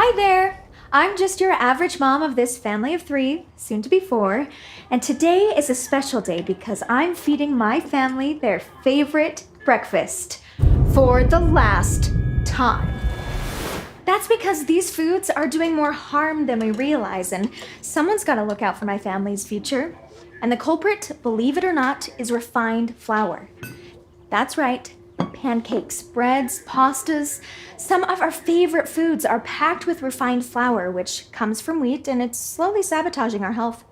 Hi there! I'm just your average mom of this family of 3, soon to be 4, and today is a special day because I'm feeding my family their favorite breakfast for the last time. That's because these foods are doing more harm than we realize, and someone's got to look out for my family's future. And the culprit, believe it or not, is refined flour. That's right. Pancakes, breads, pastas. Some of our favorite foods are packed with refined flour, which comes from wheat, and it's slowly sabotaging our health.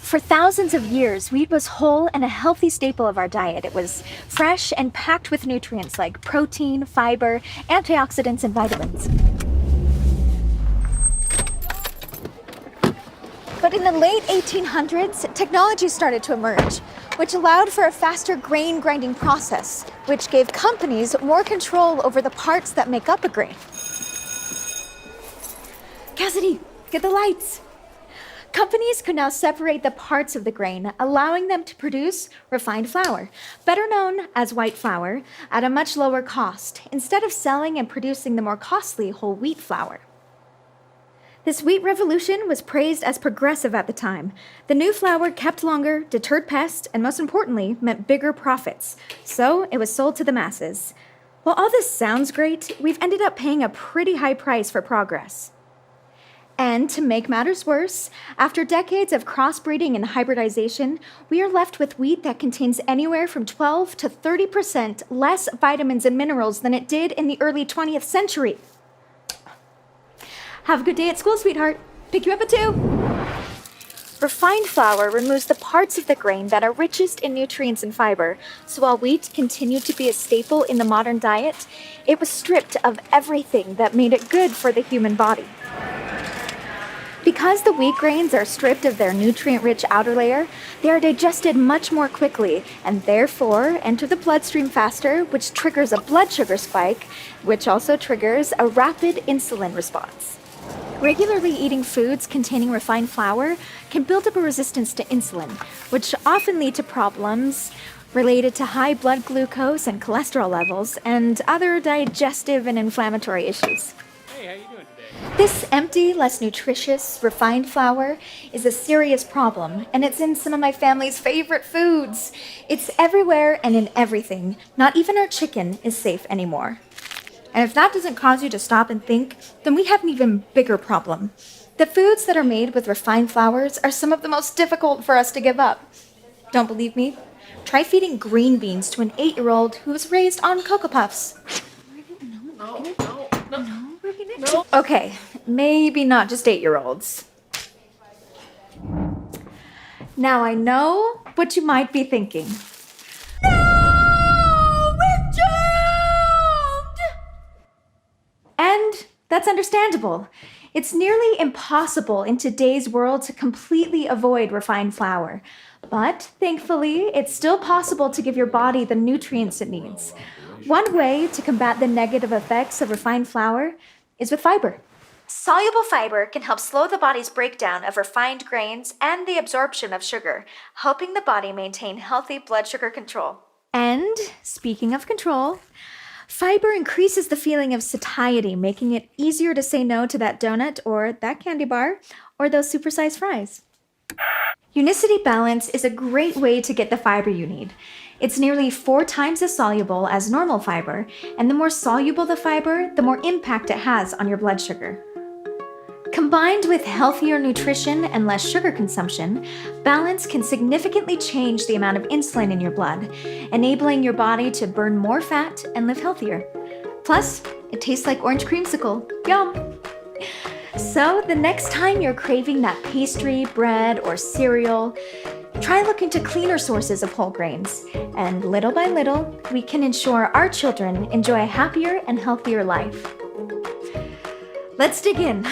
For thousands of years, wheat was whole and a healthy staple of our diet. It was fresh and packed with nutrients like protein, fiber, antioxidants, and vitamins. But in the late 1800s, technology started to emerge, which allowed for a faster grain grinding process, which gave companies more control over the parts that make up a grain. Cassidy, get the lights. Companies could now separate the parts of the grain, allowing them to produce refined flour, better known as white flour, at a much lower cost, instead of selling and producing the more costly whole wheat flour. This wheat revolution was praised as progressive at the time. The new flour kept longer, deterred pests, and most importantly, meant bigger profits. So it was sold to the masses. While all this sounds great, we've ended up paying a pretty high price for progress. And to make matters worse, after decades of crossbreeding and hybridization, we are left with wheat that contains anywhere from 12 to 30% less vitamins and minerals than it did in the early 20th century. Have a good day at school, sweetheart. Pick you up at 2. Refined flour removes the parts of the grain that are richest in nutrients and fiber. So while wheat continued to be a staple in the modern diet, it was stripped of everything that made it good for the human body. Because the wheat grains are stripped of their nutrient-rich outer layer, they are digested much more quickly and therefore enter the bloodstream faster, which triggers a blood sugar spike, which also triggers a rapid insulin response. Regularly eating foods containing refined flour can build up a resistance to insulin, which often lead to problems related to high blood glucose and cholesterol levels and other digestive and inflammatory issues. Hey, how you doing today? This empty, less nutritious, refined flour is a serious problem, and it's in some of my family's favorite foods. It's everywhere and in everything. Not even our chicken is safe anymore. And if that doesn't cause you to stop and think, then we have an even bigger problem. The foods that are made with refined flours are some of the most difficult for us to give up. Don't believe me? Try feeding green beans to an 8-year-old who was raised on Cocoa Puffs. No. Okay, maybe not just 8-year-olds. Now I know what you might be thinking. And that's understandable. It's nearly impossible in today's world to completely avoid refined flour. But thankfully, it's still possible to give your body the nutrients it needs. One way to combat the negative effects of refined flour is with fiber. Soluble fiber can help slow the body's breakdown of refined grains and the absorption of sugar, helping the body maintain healthy blood sugar control. And speaking of control, fiber increases the feeling of satiety, making it easier to say no to that donut or that candy bar or those supersized fries. Unicity Balance is a great way to get the fiber you need. It's nearly 4 times as soluble as normal fiber, and the more soluble the fiber, the more impact it has on your blood sugar. Combined with healthier nutrition and less sugar consumption, Balance can significantly change the amount of insulin in your blood, enabling your body to burn more fat and live healthier. Plus, it tastes like orange creamsicle. Yum! So the next time you're craving that pastry, bread, or cereal, try looking to cleaner sources of whole grains. And little by little, we can ensure our children enjoy a happier and healthier life. Let's dig in.